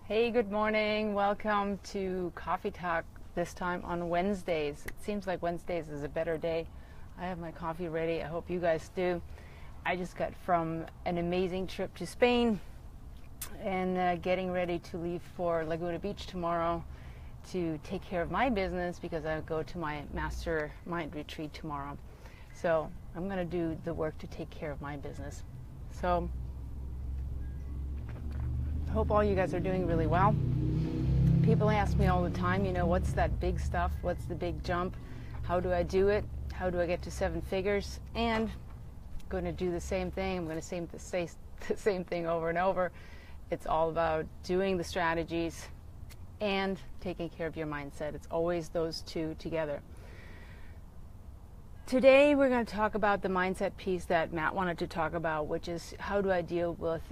Hey, good morning. Welcome to Coffee Talk, this time on Wednesdays. It seems like Wednesdays is a better day. I have my coffee ready. I hope you guys do. I just got from an amazing trip to Spain and getting ready to leave for Laguna Beach tomorrow to take care of my business because I go to my mastermind retreat tomorrow. So I'm going to do the work to take care of my business. So I hope all you guys are doing really well. People ask me all the time, what's that big stuff? What's the big jump? How do I do it? How do I get to 7 figures? And I'm going to do the same thing. I'm going to say the same thing over and over. It's all about doing the strategies and taking care of your mindset. It's always those two together. Today we're going to talk about the mindset piece that Matt wanted to talk about, which is how do I deal with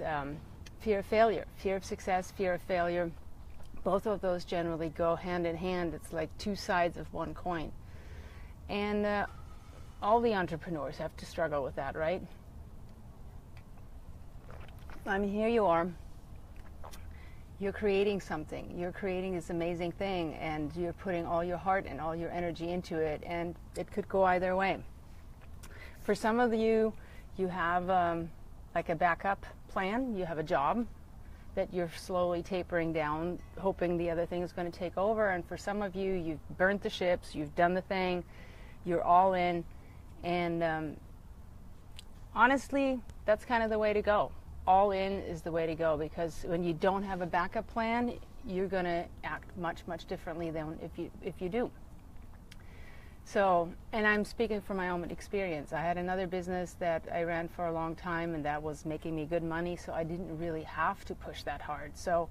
fear of failure, fear of success, fear of failure. Both of those generally go hand in hand. It's like two sides of one coin. And all the entrepreneurs have to struggle with that, right? I mean, here you are. You're creating something. You're creating this amazing thing, and you're putting all your heart and all your energy into it, and it could go either way. For some of you, you have like a backup plan. You have a job that you're slowly tapering down, hoping the other thing is going to take over. And for some of you, you've burnt the ships, you've done the thing, you're all in. And honestly, that's kind of the way to go. All in is the way to go, because when you don't have a backup plan, you're going to act much, much differently than if you do. So, and I'm speaking from my own experience. I had another business that I ran for a long time, and that was making me good money, so I didn't really have to push that hard. So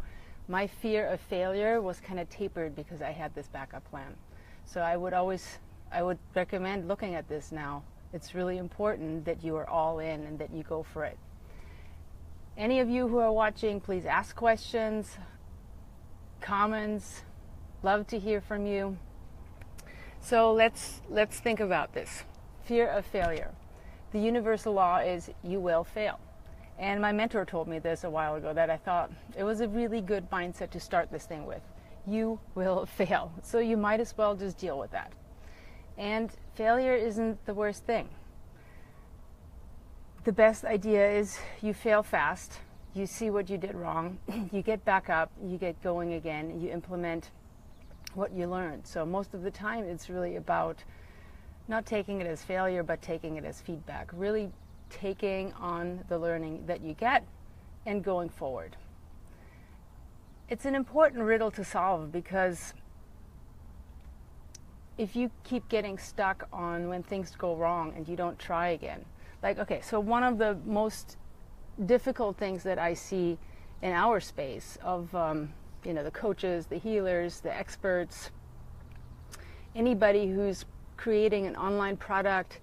my fear of failure was kind of tapered because I had this backup plan. So I would recommend looking at this now. It's really important that you are all in and that you go for it. Any of you who are watching, please ask questions, comments. Love to hear from you. So let's think about this. Fear of failure. The universal law is you will fail. And my mentor told me this a while ago that I thought it was a really good mindset to start this thing with. You will fail. So you might as well just deal with that. And failure isn't the worst thing. The best idea is you fail fast, you see what you did wrong, you get back up, you get going again, you implement what you learned. So most of the time it's really about not taking it as failure, but taking it as feedback, really taking on the learning that you get and going forward. It's an important riddle to solve, because if you keep getting stuck on when things go wrong and you don't try again, like, okay, so one of the most difficult things that I see in our space of the coaches, the healers, the experts, anybody who's creating an online product,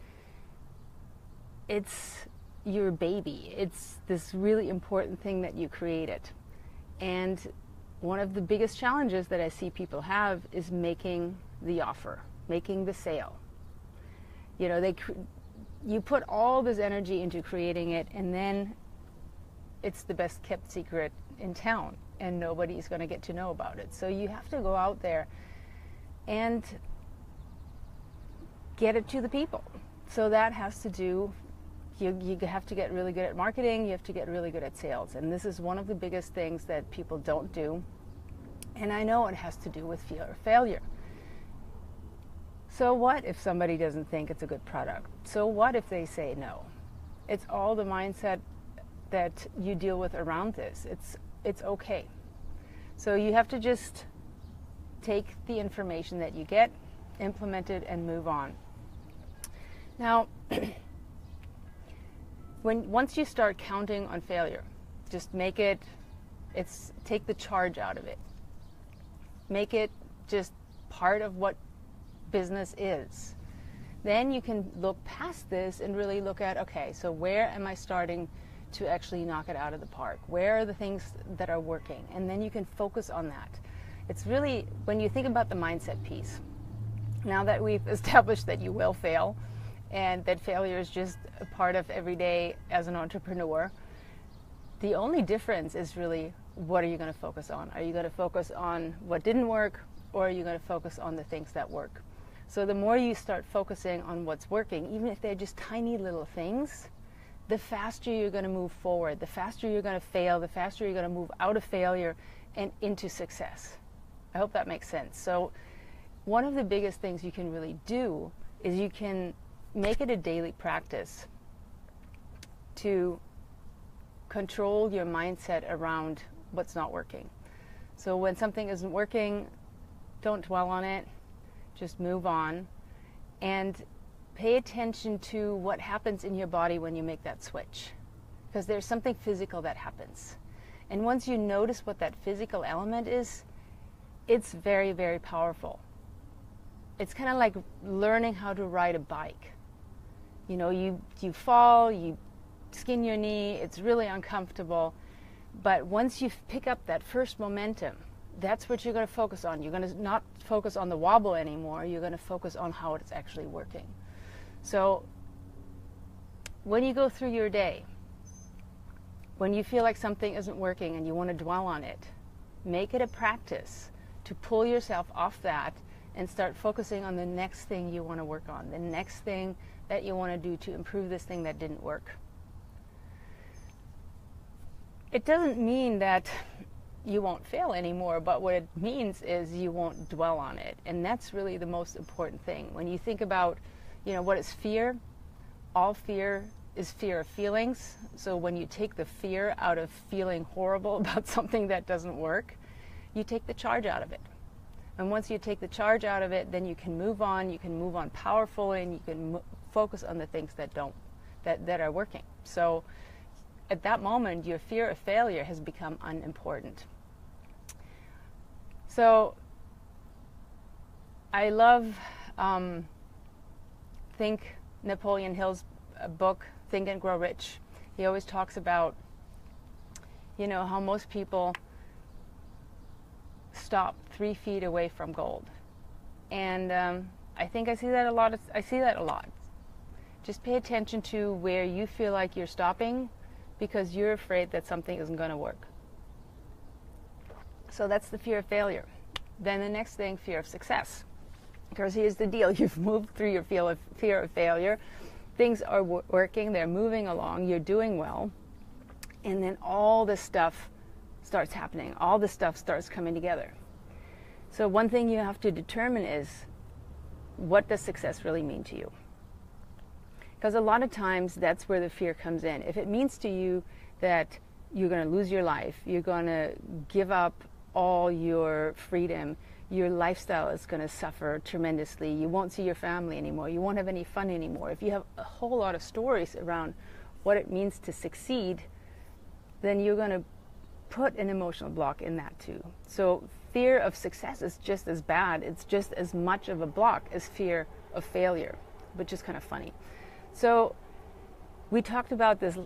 it's your baby. It's this really important thing that you created. And one of the biggest challenges that I see people have is making the offer, making the sale. You put all this energy into creating it, and then it's the best kept secret in town, and nobody's going to get to know about it. So you have to go out there and get it to the people. So that has to do, you have to get really good at marketing, you have to get really good at sales. And this is one of the biggest things that people don't do. And I know it has to do with fear of failure. So what if somebody doesn't think it's a good product? So what if they say no? It's all the mindset that you deal with around this. It's okay. So you have to just take the information that you get, implement it, and move on. Now, once you start counting on failure, just take the charge out of it. Make it just part of what business is. Then you can look past this and really look at, okay, so where am I starting to actually knock it out of the park? Where are the things that are working? And then you can focus on that. It's really, when you think about the mindset piece, now that we've established that you will fail and that failure is just a part of every day as an entrepreneur, the only difference is really what are you going to focus on? Are you going to focus on what didn't work, or are you going to focus on the things that work? So the more you start focusing on what's working, even if they're just tiny little things, the faster you're going to move forward, the faster you're going to fail, the faster you're going to move out of failure and into success. I hope that makes sense. So one of the biggest things you can really do is you can make it a daily practice to control your mindset around what's not working. So when something isn't working, don't dwell on it, just move on, and pay attention to what happens in your body when you make that switch, because there's something physical that happens. And once you notice what that physical element is, it's very, very powerful. It's kind of like learning how to ride a bike. You know, you fall, you skin your knee, it's really uncomfortable, but once you pick up that first momentum, that's what you're going to focus on. You're going to not focus on the wobble anymore, you're going to focus on how it's actually working. So when you go through your day, when you feel like something isn't working and you want to dwell on it, make it a practice to pull yourself off that and start focusing on the next thing you want to work on, the next thing that you want to do to improve this thing that didn't work. It doesn't mean that you won't fail anymore, but what it means is you won't dwell on it. And that's really the most important thing. When you think about, you know, what is fear? All fear is fear of feelings. So when you take the fear out of feeling horrible about something that doesn't work, you take the charge out of it. And once you take the charge out of it, then you can move on powerfully, and you can focus on the things that are working. So at that moment, your fear of failure has become unimportant. So I love Napoleon Hill's book, Think and Grow Rich. He always talks about, you know, how most people stop 3 feet away from gold. And I think I see that a lot. Just pay attention to where you feel like you're stopping because you're afraid that something isn't going to work. So that's the fear of failure. Then the next thing, fear of success. Because here's the deal. You've moved through your fear of failure. Things are working. They're moving along. You're doing well. And then all this stuff starts happening. All this stuff starts coming together. So one thing you have to determine is, what does success really mean to you? Because a lot of times that's where the fear comes in. If it means to you that you're going to lose your life, you're going to give up all your freedom, your lifestyle is going to suffer tremendously, you won't see your family anymore, you won't have any fun anymore. If you have a whole lot of stories around what it means to succeed, then you're going to put an emotional block in that too. So fear of success is just as bad. It's just as much of a block as fear of failure, which is kind of funny. So we talked about this,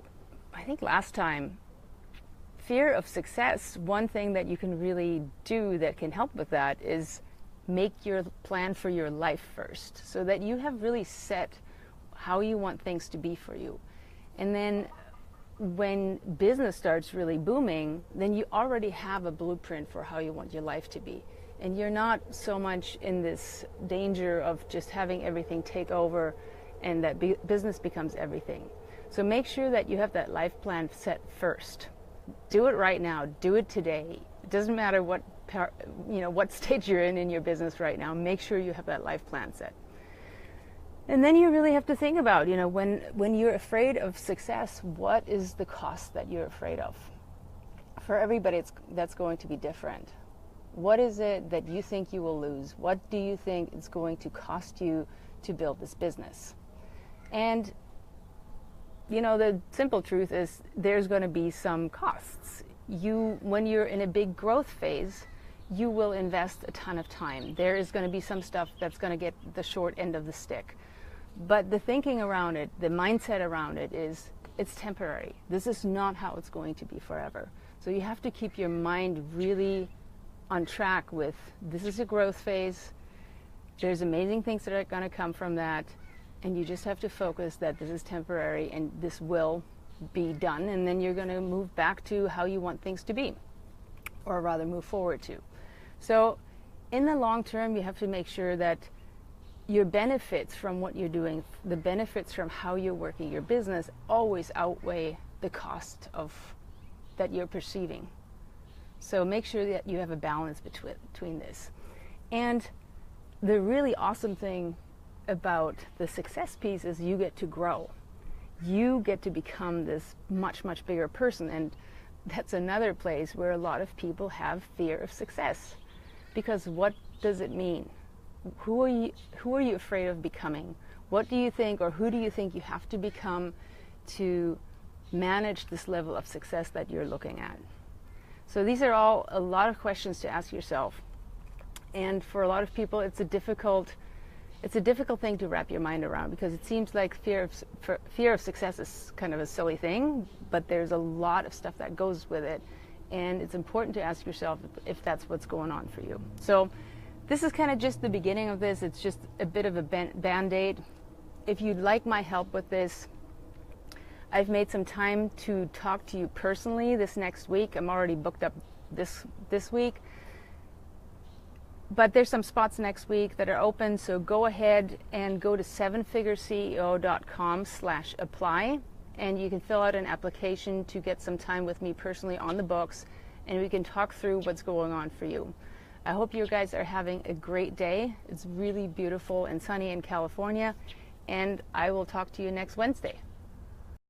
I think last time. Fear of success, one thing that you can really do that can help with that is make your plan for your life first, so that you have really set how you want things to be for you. And then when business starts really booming, then you already have a blueprint for how you want your life to be. And you're not so much in this danger of just having everything take over and that business becomes everything. So make sure that you have that life plan set first. Do it right now. Do it today. It doesn't matter what stage you're in your business right now. Make sure you have that life plan set. And then you really have to think about, when you're afraid of success, what is the cost that you're afraid of? For everybody, that's going to be different. What is it that you think you will lose? What do you think it's going to cost you to build this business? And the simple truth is there's going to be some costs. When you're in a big growth phase, you will invest a ton of time. There is going to be some stuff that's going to get the short end of the stick. But the thinking around it, the mindset around it is, it's temporary. This is not how it's going to be forever. So you have to keep your mind really on track with, this is a growth phase. There's amazing things that are going to come from that. And you just have to focus that this is temporary and this will be done. And then you're going to move back to how you want things to be. or rather move forward to. So in the long term, you have to make sure that your benefits from what you're doing, the benefits from how you're working your business, always outweigh the cost of that you're perceiving. So make sure that you have a balance between this. And the really awesome thing about the success piece is you get to grow. You get to become this much, much bigger person. And that's another place where a lot of people have fear of success. Because what does it mean? Who are you afraid of becoming? What do you think, or who do you think you have to become to manage this level of success that you're looking at? So these are all a lot of questions to ask yourself. And for a lot of people, it's a difficult thing to wrap your mind around, because it seems like fear of success is kind of a silly thing, but there's a lot of stuff that goes with it. And it's important to ask yourself if that's what's going on for you. So this is kind of just the beginning of this. It's just a bit of a band-aid. If you'd like my help with this, I've made some time to talk to you personally this next week. I'm already booked up this week. But there's some spots next week that are open, so go ahead and go to 7figureceo.com/apply, and you can fill out an application to get some time with me personally on the books, and we can talk through what's going on for you. I hope you guys are having a great day. It's really beautiful and sunny in California, and I will talk to you next Wednesday.